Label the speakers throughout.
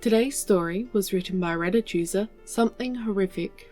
Speaker 1: Today's story was written by Reddit user Something Horrific.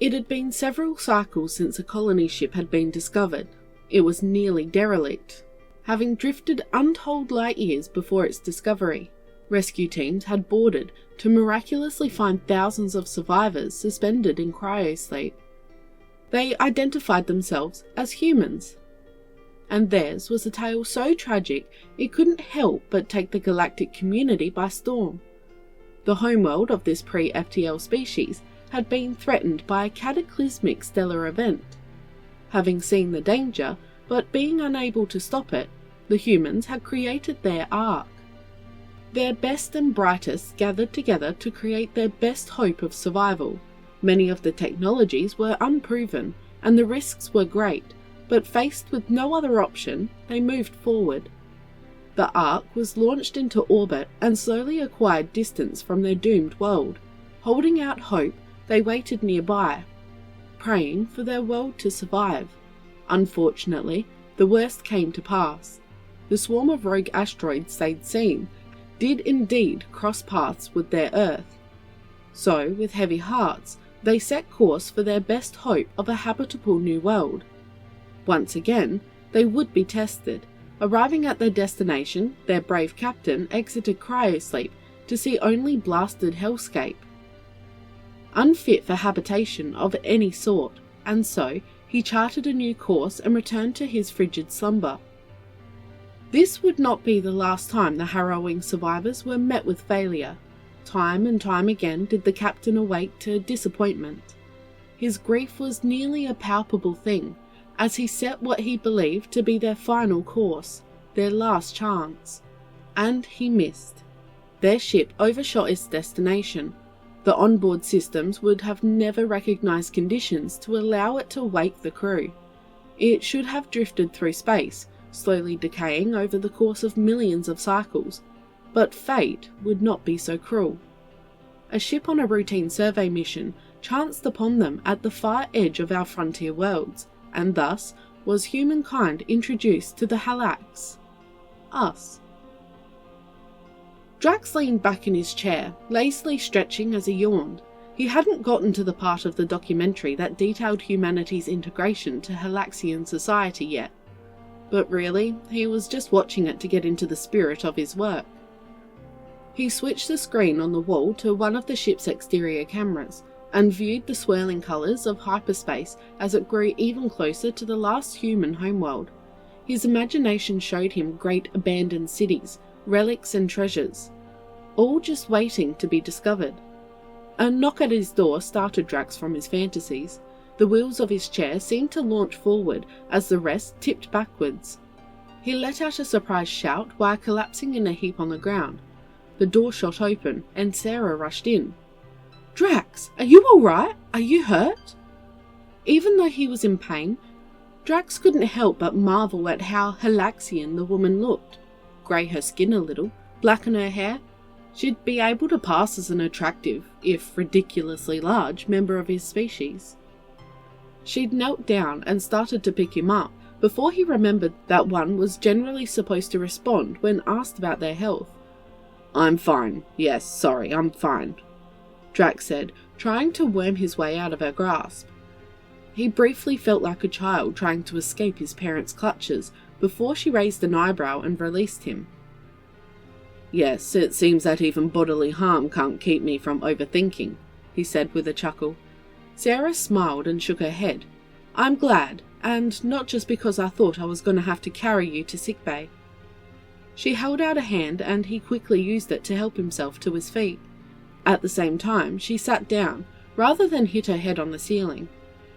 Speaker 1: It had been several cycles since a colony ship had been discovered. It was nearly derelict, having drifted untold light years before its discovery. Rescue teams had boarded to miraculously find thousands of survivors suspended in cryosleep. They identified themselves as humans, and theirs was a tale so tragic it couldn't help but take the galactic community by storm. The homeworld of this pre-FTL species had been threatened by a cataclysmic stellar event. Having seen the danger, but being unable to stop it, the humans had created their Ark. Their best and brightest gathered together to create their best hope of survival. Many of the technologies were unproven, and the risks were great, but faced with no other option, they moved forward. The Ark was launched into orbit and slowly acquired distance from their doomed world. Holding out hope, they waited nearby, praying for their world to survive. Unfortunately, the worst came to pass. The swarm of rogue asteroids they'd seen did indeed cross paths with their Earth. So, with heavy hearts, they set course for their best hope of a habitable new world. Once again, they would be tested. Arriving at their destination, their brave captain exited cryosleep to see only blasted hellscape, unfit for habitation of any sort, and so he charted a new course and returned to his frigid slumber. This would not be the last time the harrowing survivors were met with failure. Time and time again did the captain awake to disappointment. His grief was nearly a palpable thing, as he set what he believed to be their final course, their last chance. And he missed. Their ship overshot its destination. The onboard systems would have never recognized conditions to allow it to wake the crew. It should have drifted through space, slowly decaying over the course of millions of cycles, but fate would not be so cruel. A ship on a routine survey mission chanced upon them at the far edge of our frontier worlds, and thus was humankind introduced to the Halax, us. Drax leaned back in his chair, lazily stretching as he yawned. He hadn't gotten to the part of the documentary that detailed humanity's integration to Halaxian society yet, but really, he was just watching it to get into the spirit of his work. He switched the screen on the wall to one of the ship's exterior cameras, and viewed the swirling colours of hyperspace as it grew even closer to the last human homeworld. His imagination showed him great abandoned cities, relics and treasures, all just waiting to be discovered. A knock at his door started Drax from his fantasies. The wheels of his chair seemed to launch forward as the rest tipped backwards. He let out a surprised shout while collapsing in a heap on the ground. The door shot open and Sarah rushed in. "Drax, are you alright? Are you hurt?" Even though he was in pain, Drax couldn't help but marvel at how Halaxian the woman looked. Grey her skin a little, black in her hair. She'd be able to pass as an attractive, if ridiculously large, member of his species. She'd knelt down and started to pick him up before he remembered that one was generally supposed to respond when asked about their health. "I'm fine. Yes, sorry, I'm fine," Drax said, trying to worm his way out of her grasp. He briefly felt like a child trying to escape his parents' clutches before she raised an eyebrow and released him. "Yes, it seems that even bodily harm can't keep me from overthinking," he said with a chuckle. Sarah smiled and shook her head. "I'm glad, and not just because I thought I was going to have to carry you to sickbay." She held out a hand and he quickly used it to help himself to his feet. At the same time, she sat down, rather than hit her head on the ceiling.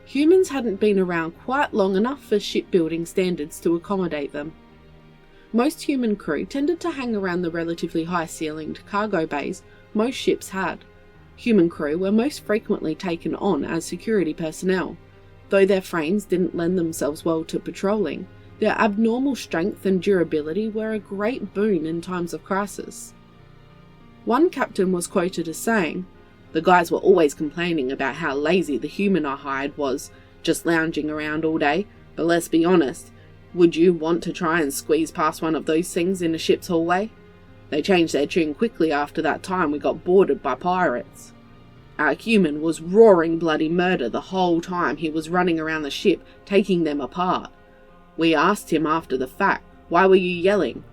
Speaker 1: Humans hadn't been around quite long enough for shipbuilding standards to accommodate them. Most human crew tended to hang around the relatively high-ceilinged cargo bays most ships had. Human crew were most frequently taken on as security personnel. Though their frames didn't lend themselves well to patrolling, their abnormal strength and durability were a great boon in times of crisis. One captain was quoted as saying, The guys were always complaining about how lazy the human I hired was, just lounging around all day, but let's be honest, would you want to try and squeeze past one of those things in a ship's hallway? They changed their tune quickly after that time we got boarded by pirates. Our human was roaring bloody murder the whole time he was running around the ship, taking them apart. We asked him after the fact, why were you yelling?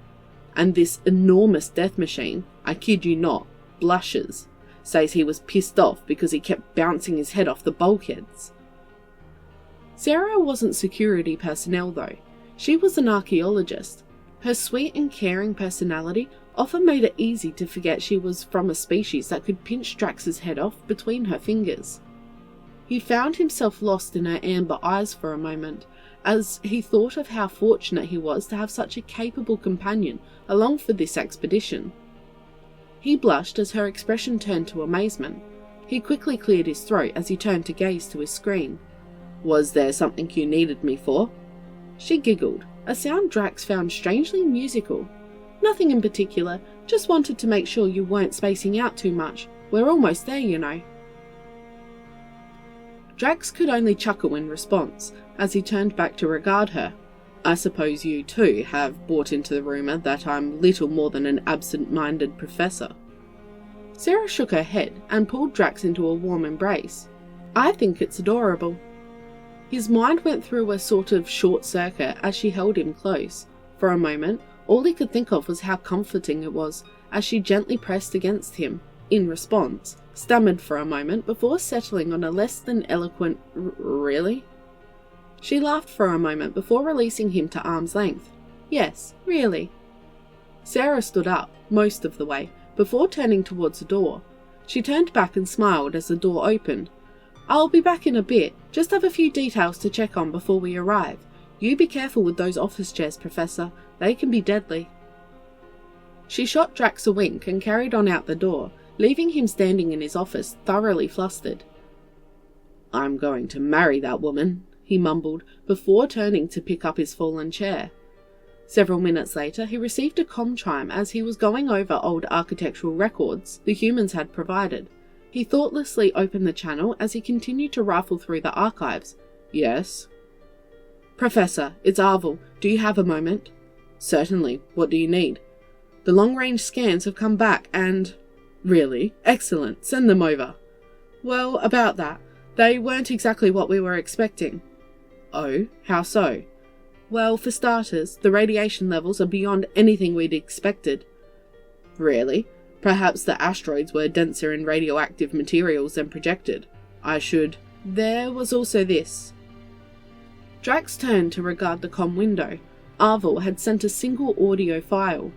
Speaker 1: And this enormous death machine, I kid you not, blushes, says he was pissed off because he kept bouncing his head off the bulkheads. Sarah wasn't security personnel though. She was an archaeologist. Her sweet and caring personality often made it easy to forget she was from a species that could pinch Drax's head off between her fingers. He found himself lost in her amber eyes for a moment, as he thought of how fortunate he was to have such a capable companion along for this expedition. He blushed as her expression turned to amazement. He quickly cleared his throat as he turned to gaze to his screen. Was there something you needed me for? She giggled, a sound Drax found strangely musical. Nothing in particular, just wanted to make sure you weren't spacing out too much. We're almost there, you know. Drax could only chuckle in response, as he turned back to regard her. I suppose you too have bought into the rumour that I'm little more than an absent-minded professor. Sarah shook her head and pulled Drax into a warm embrace. I think it's adorable. His mind went through a sort of short circuit as she held him close. For a moment, all he could think of was how comforting it was, as she gently pressed against him. In response, stammered for a moment before settling on a less than eloquent really? She laughed for a moment before releasing him to arm's length. Yes, really. Sarah stood up, most of the way, before turning towards the door. She turned back and smiled as the door opened. I'll be back in a bit, just have a few details to check on before we arrive. You be careful with those office chairs, Professor. They can be deadly. She shot Drax a wink and carried on out the door, leaving him standing in his office, thoroughly flustered. I'm going to marry that woman, he mumbled, before turning to pick up his fallen chair. Several minutes later, he received a comm chime as he was going over old architectural records the humans had provided. He thoughtlessly opened the channel as he continued to rifle through the archives. Yes? Professor, it's Arvel. Do you have a moment? Certainly. What do you need? The long-range scans have come back and... Really? Excellent. Send them over. Well, about that. They weren't exactly what we were expecting. Oh? How so? Well, for starters, the radiation levels are beyond anything we'd expected. Really? Perhaps the asteroids were denser in radioactive materials than projected. There was also this. Drax turned to regard the comm window. Arvel had sent a single audio file.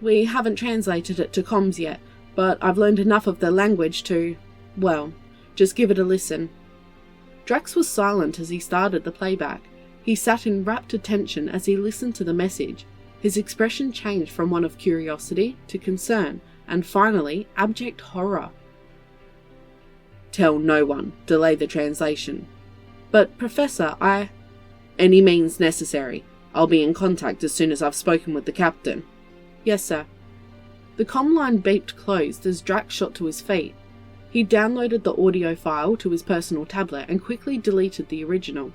Speaker 1: We haven't translated it to comms yet, but I've learned enough of the language to... well, just give it a listen. Drax was silent as he started the playback. He sat in rapt attention as he listened to the message. His expression changed from one of curiosity to concern, and finally, abject horror. Tell no one. Delay the translation. But, Professor, Any means necessary. I'll be in contact as soon as I've spoken with the captain. Yes, sir. The comm line beeped closed as Drax shot to his feet. He downloaded the audio file to his personal tablet and quickly deleted the original.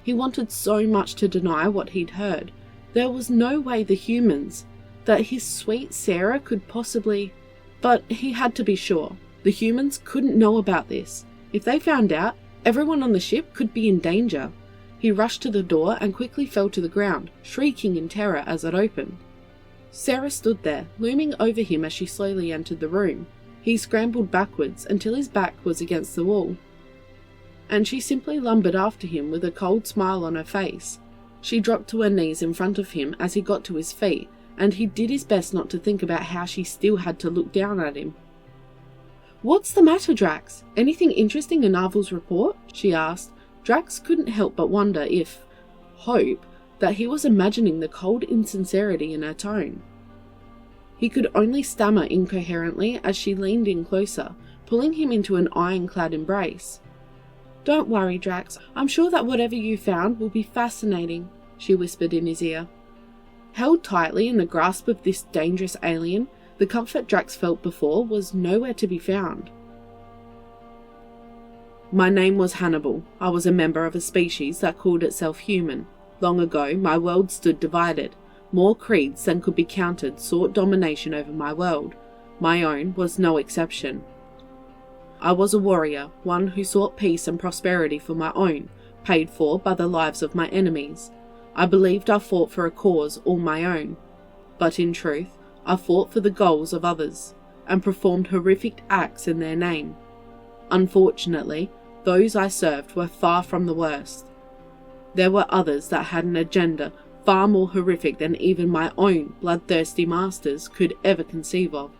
Speaker 1: He wanted so much to deny what he'd heard. There was no way the humans, that his sweet Sarah could possibly... But he had to be sure. The humans couldn't know about this. If they found out, everyone on the ship could be in danger. He rushed to the door and quickly fell to the ground, shrieking in terror as it opened. Sarah stood there, looming over him as she slowly entered the room. He scrambled backwards until his back was against the wall, and she simply lumbered after him with a cold smile on her face. She dropped to her knees in front of him as he got to his feet, and he did his best not to think about how she still had to look down at him. What's the matter, Drax? Anything interesting in Arvel's report? She asked. Drax couldn't help but wonder if, hope, that he was imagining the cold insincerity in her tone. He could only stammer incoherently as she leaned in closer, pulling him into an ironclad embrace. Don't worry, Drax. I'm sure that whatever you found will be fascinating, she whispered in his ear. Held tightly in the grasp of this dangerous alien, the comfort Drax felt before was nowhere to be found. My name was Hannibal. I was a member of a species that called itself human. Long ago, my world stood divided. More creeds than could be counted sought domination over my world. My own was no exception. I was a warrior, one who sought peace and prosperity for my own, paid for by the lives of my enemies. I believed I fought for a cause all my own. But in truth, I fought for the goals of others, and performed horrific acts in their name. Unfortunately, those I served were far from the worst. There were others that had an agenda far more horrific than even my own bloodthirsty masters could ever conceive of.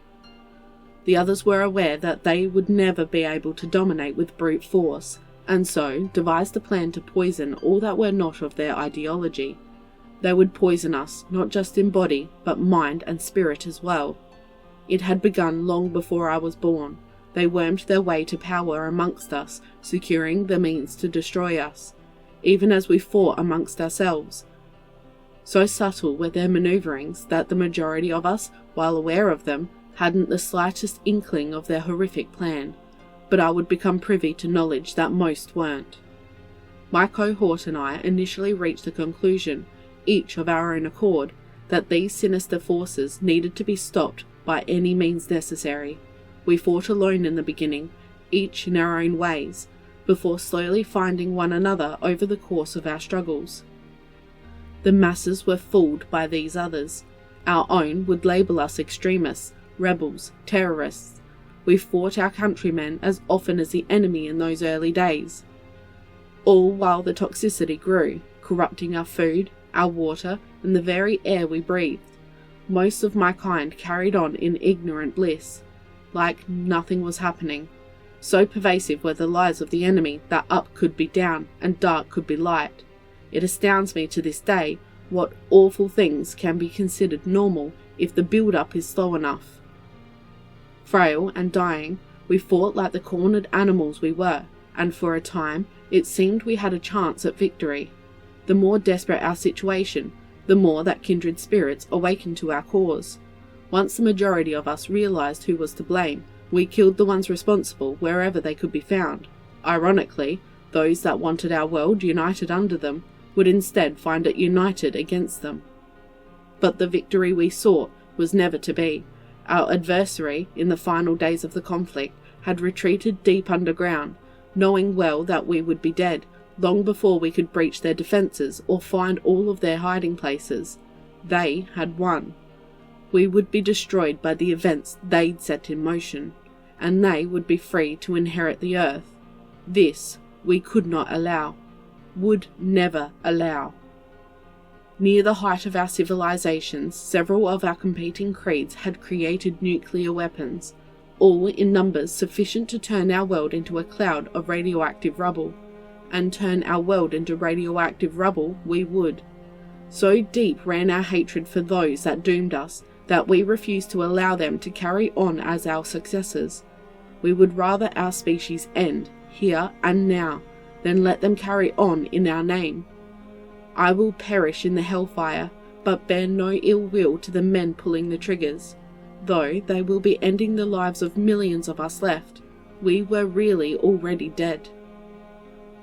Speaker 1: The others were aware that they would never be able to dominate with brute force, and so devised a plan to poison all that were not of their ideology. They would poison us, not just in body, but mind and spirit as well. It had begun long before I was born. They wormed their way to power amongst us, securing the means to destroy us, even as we fought amongst ourselves. So subtle were their maneuverings that the majority of us, while aware of them, hadn't the slightest inkling of their horrific plan, but I would become privy to knowledge that most weren't. My cohort and I initially reached the conclusion, each of our own accord, that these sinister forces needed to be stopped by any means necessary. We fought alone in the beginning, each in our own ways, before slowly finding one another over the course of our struggles. The masses were fooled by these others. Our own would label us extremists, rebels, terrorists. We fought our countrymen as often as the enemy in those early days. All while the toxicity grew, corrupting our food, our water, and the very air we breathed. Most of my kind carried on in ignorant bliss, like nothing was happening. So pervasive were the lies of the enemy that up could be down and dark could be light. It astounds me to this day what awful things can be considered normal if the build-up is slow enough. Frail and dying, we fought like the cornered animals we were, and for a time it seemed we had a chance at victory. The more desperate our situation, the more that kindred spirits awakened to our cause. Once the majority of us realized who was to blame, we killed the ones responsible wherever they could be found. Ironically, those that wanted our world united under them would instead find it united against them. But the victory we sought was never to be. Our adversary, in the final days of the conflict, had retreated deep underground, knowing well that we would be dead, long before we could breach their defences or find all of their hiding places. They had won. We would be destroyed by the events they'd set in motion, and they would be free to inherit the earth. This we could not allow, would never allow. Near the height of our civilizations, several of our competing creeds had created nuclear weapons, all in numbers sufficient to turn our world into a cloud of radioactive rubble. And turn our world into radioactive rubble we would. So deep ran our hatred for those that doomed us, that we refused to allow them to carry on as our successors. We would rather our species end, here and now, than let them carry on in our name. I will perish in the hellfire, but bear no ill will to the men pulling the triggers. Though they will be ending the lives of millions of us left, we were really already dead.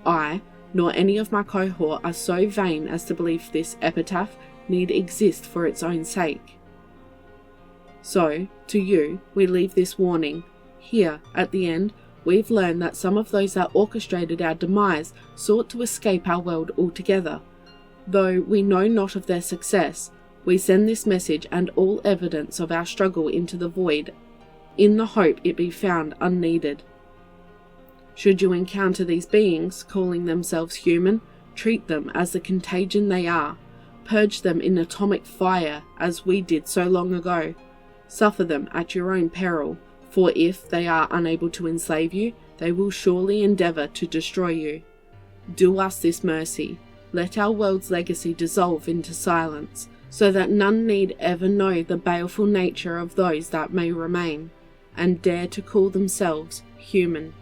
Speaker 1: I, nor any of my cohort, are so vain as to believe this epitaph need exist for its own sake. So, to you, we leave this warning. Here, at the end, we've learned that some of those that orchestrated our demise sought to escape our world altogether. Though we know not of their success, we send this message and all evidence of our struggle into the void, in the hope it be found unneeded. Should you encounter these beings, calling themselves human, treat them as the contagion they are. Purge them in atomic fire, as we did so long ago. Suffer them at your own peril, for if they are unable to enslave you, they will surely endeavour to destroy you. Do us this mercy. Let our world's legacy dissolve into silence, so that none need ever know the baleful nature of those that may remain, and dare to call themselves human.